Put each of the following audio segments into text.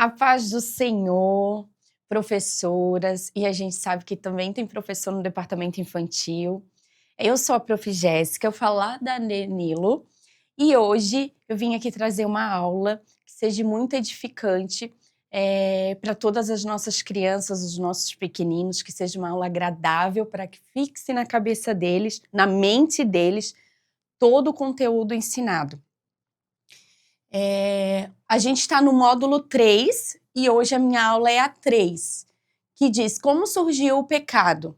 A paz do Senhor, professoras, e a gente sabe que também tem professor no departamento infantil. Eu sou a Prof. Jéssica, eu falo lá da Nilo, e hoje eu vim aqui trazer uma aula que seja muito edificante para todas as nossas crianças, os nossos pequeninos, que seja uma aula agradável para que fixe na cabeça deles, na mente deles, todo o conteúdo ensinado. A gente está no módulo 3 e hoje a minha aula é a 3, que diz como surgiu o pecado.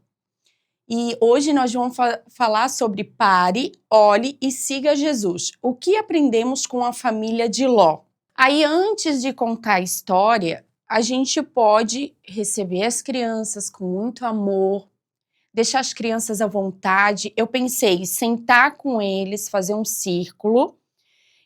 E hoje nós vamos falar sobre pare, olhe e siga Jesus. O que aprendemos com a família de Ló? Aí, antes de contar a história, a gente pode receber as crianças com muito amor, deixar as crianças à vontade. Eu pensei em sentar com eles, fazer um círculo,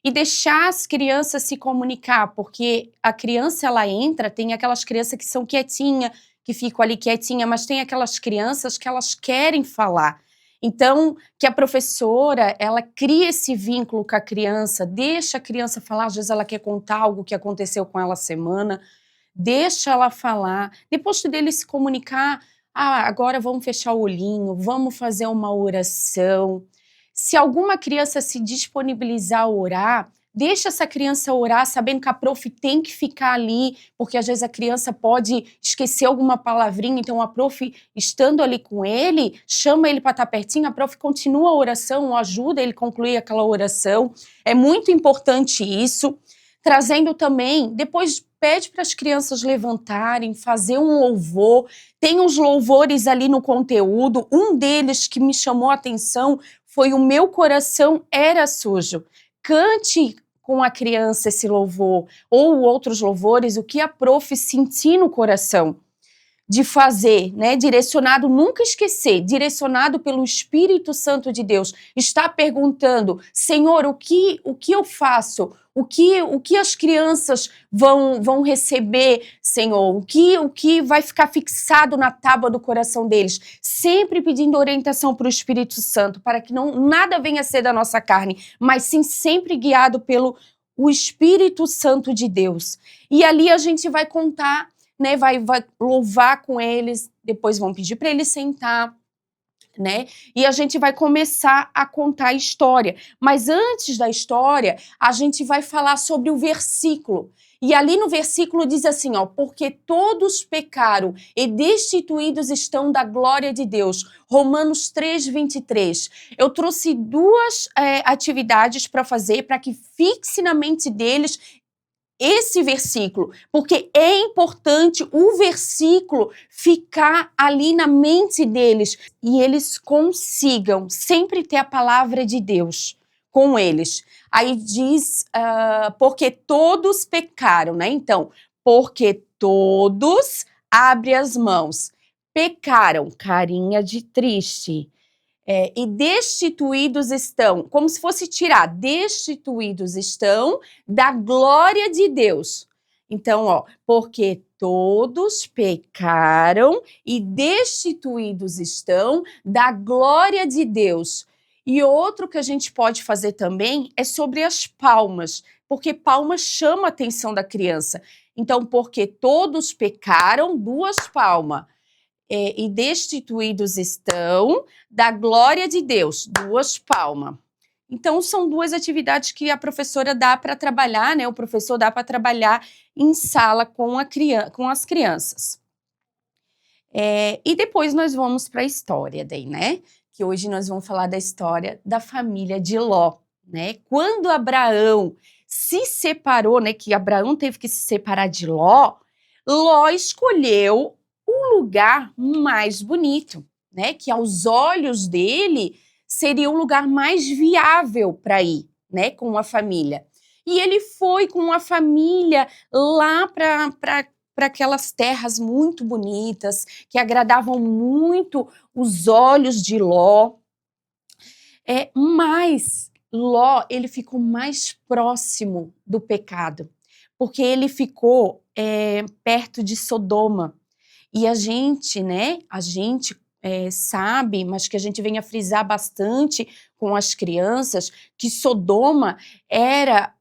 e deixar as crianças se comunicar, porque a criança, ela entra, tem aquelas crianças que são quietinhas, que ficam ali quietinha, mas tem aquelas crianças que elas querem falar. Então, que a professora, ela cria esse vínculo com a criança, deixa a criança falar, às vezes ela quer contar algo que aconteceu com ela a semana, deixa ela falar, depois dele se comunicar, agora vamos fechar o olhinho, vamos fazer uma oração. Se alguma criança se disponibilizar a orar, deixa essa criança orar, sabendo que a prof tem que ficar ali, porque às vezes a criança pode esquecer alguma palavrinha, então a prof, estando ali com ele, chama ele para estar pertinho, a prof continua a oração, ajuda ele a concluir aquela oração. É muito importante isso. Trazendo também, depois pede para as crianças levantarem, fazer um louvor. Tem uns louvores ali no conteúdo, um deles que me chamou a atenção foi o meu coração era sujo. Cante com a criança esse louvor, ou outros louvores, o que a prof sentir no coração de fazer, né? Direcionado, nunca esquecer, direcionado pelo Espírito Santo de Deus. Está perguntando, Senhor, o que eu faço? O que as crianças vão receber, Senhor? O que vai ficar fixado na tábua do coração deles? Sempre pedindo orientação para o Espírito Santo, para que nada venha a ser da nossa carne, mas sim sempre guiado pelo o Espírito Santo de Deus. E ali a gente vai contar, né, vai louvar com eles, depois vão pedir para eles sentar, né? E a gente vai começar a contar a história. Mas antes da história, a gente vai falar sobre o versículo. E ali no versículo diz assim, ó, porque todos pecaram e destituídos estão da glória de Deus. Romanos 3:23. Eu trouxe duas atividades para fazer, para que fixe na mente deles esse versículo, porque é importante o versículo ficar ali na mente deles e eles consigam sempre ter a palavra de Deus com eles. Aí diz, porque todos pecaram, né? Então, porque todos, abre as mãos, pecaram, carinha de triste. E destituídos estão, como se fosse tirar, destituídos estão da glória de Deus. Então, ó, porque todos pecaram e destituídos estão da glória de Deus. E outro que a gente pode fazer também é sobre as palmas, porque palmas chama a atenção da criança. Então, porque todos pecaram, duas palmas. E destituídos estão da glória de Deus, duas palmas. Então, são duas atividades que a professora dá para trabalhar, né? O professor dá para trabalhar em sala com as crianças. E depois nós vamos para a história daí, né? Que hoje nós vamos falar da história da família de Ló, né? Quando Abraão se separou, né? Que Abraão teve que se separar de Ló, Ló escolheu o lugar mais bonito, né? Que aos olhos dele seria o lugar mais viável para ir, né? Com a família. E ele foi com a família lá para aquelas terras muito bonitas, que agradavam muito os olhos de Ló. Mas Ló, ele ficou mais próximo do pecado, porque ele ficou perto de Sodoma. E a gente, né, sabe, mas que a gente venha frisar bastante com as crianças, que Sodoma era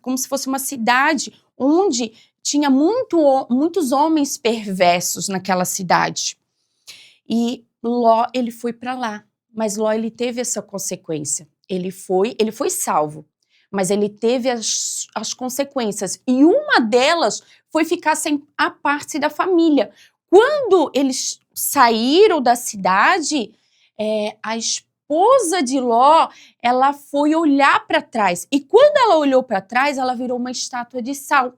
como se fosse uma cidade onde tinha muitos homens perversos naquela cidade. E Ló, ele foi para lá, mas Ló, ele teve essa consequência. Ele foi salvo, mas ele teve as consequências. E uma delas foi ficar sem a parte da família. Quando eles saíram da cidade, a esposa de Ló, ela foi olhar para trás. E quando ela olhou para trás, ela virou uma estátua de sal.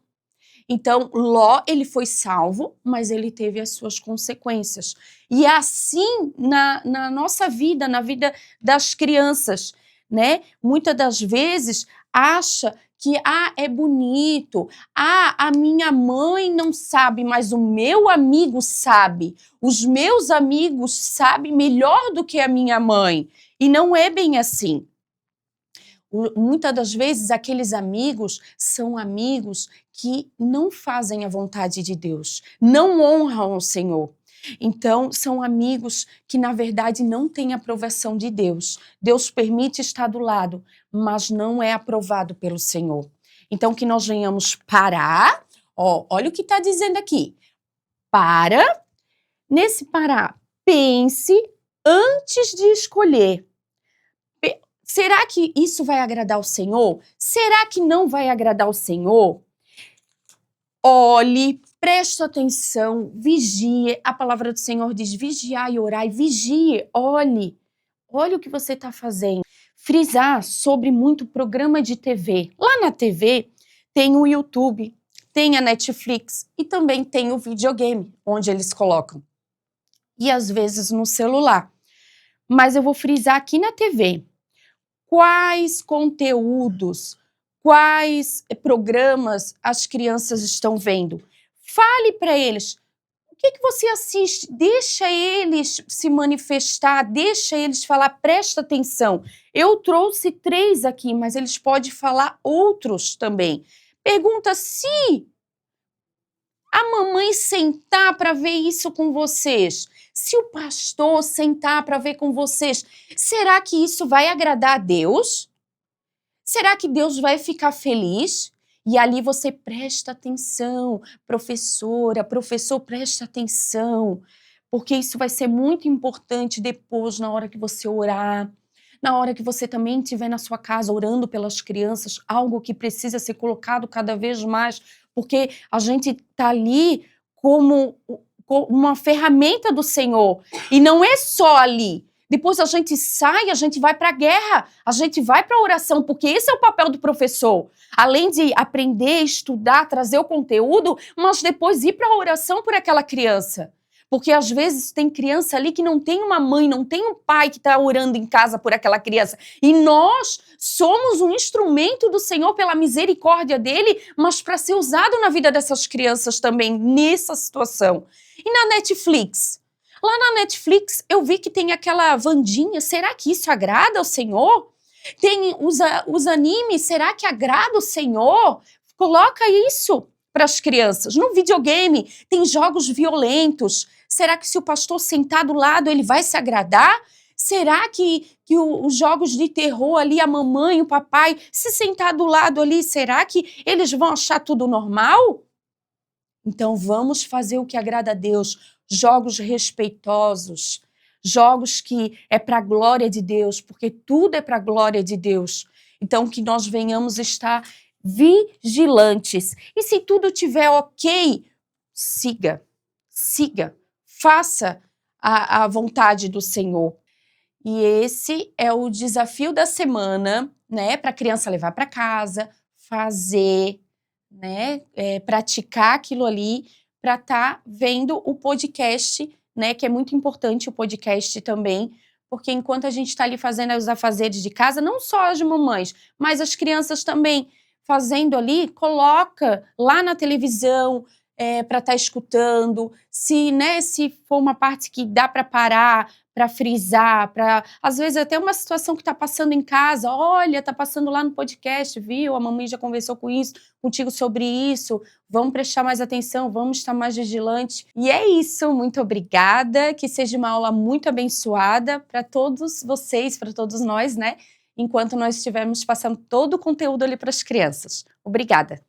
Então, Ló, ele foi salvo, mas ele teve as suas consequências. E é assim na nossa vida, na vida das crianças, né? Muitas das vezes acha que é bonito, a minha mãe não sabe, mas o meu amigo sabe. Os meus amigos sabem melhor do que a minha mãe. E não é bem assim. Muitas das vezes, aqueles amigos são amigos que não fazem a vontade de Deus, não honram o Senhor. Então, são amigos que, na verdade, não têm aprovação de Deus. Deus permite estar do lado, mas não é aprovado pelo Senhor. Então, que nós venhamos parar. Olha o que está dizendo aqui. Nesse parar, pense antes de escolher. Será que isso vai agradar o Senhor? Será que não vai agradar o Senhor? Olhe, preste atenção, vigie. A palavra do Senhor diz: vigiai e orai, vigie, olhe. Olhe o que você está fazendo. Frisar sobre muito programa de TV. Lá na TV tem o YouTube, tem a Netflix e também tem o videogame, onde eles colocam. E às vezes no celular. Mas eu vou frisar aqui na TV. Quais conteúdos, quais programas as crianças estão vendo? Fale para eles. O que você assiste? Deixa eles se manifestar, deixa eles falar, presta atenção. Eu trouxe 3 aqui, mas eles podem falar outros também. Pergunta se a mamãe sentar para ver isso com vocês, se o pastor sentar para ver com vocês, será que isso vai agradar a Deus? Será que Deus vai ficar feliz? E ali você presta atenção, professora, professor, presta atenção, porque isso vai ser muito importante depois, na hora que você orar, na hora que você também estiver na sua casa orando pelas crianças, algo que precisa ser colocado cada vez mais, porque a gente está ali como uma ferramenta do Senhor, e não é só ali. Depois a gente sai, a gente vai para a guerra, a gente vai para a oração, porque esse é o papel do professor. Além de aprender, estudar, trazer o conteúdo, mas depois ir para a oração por aquela criança. Porque às vezes tem criança ali que não tem uma mãe, não tem um pai que está orando em casa por aquela criança. E nós somos um instrumento do Senhor pela misericórdia dele, mas para ser usado na vida dessas crianças também, nessa situação. E na Netflix? Lá na Netflix eu vi que tem aquela Wandinha, será que isso agrada ao Senhor? Tem os animes, será que agrada ao Senhor? Coloca isso para as crianças. No videogame tem jogos violentos, será que se o pastor sentar do lado ele vai se agradar? Será que os jogos de terror ali, a mamãe, o papai, se sentar do lado ali, será que eles vão achar tudo normal? Então vamos fazer o que agrada a Deus, jogos respeitosos, jogos que é para a glória de Deus, porque tudo é para a glória de Deus. Então que nós venhamos estar vigilantes. E se tudo estiver ok, siga, faça a vontade do Senhor. E esse é o desafio da semana, né? Para a criança levar para casa, fazer, né? Praticar aquilo ali, para estar vendo o podcast, né? Que é muito importante o podcast também, porque enquanto a gente está ali fazendo os afazeres de casa, não só as mamães, mas as crianças também fazendo ali, coloca lá na televisão para estar escutando, se for uma parte que dá para parar, para frisar, às vezes até uma situação que está passando em casa, olha, está passando lá no podcast, viu? A mamãe já conversou contigo sobre isso, vamos prestar mais atenção, vamos estar mais vigilantes. E é isso, muito obrigada, que seja uma aula muito abençoada para todos vocês, para todos nós, né? enquanto nós estivermos passando todo o conteúdo ali para as crianças. Obrigada!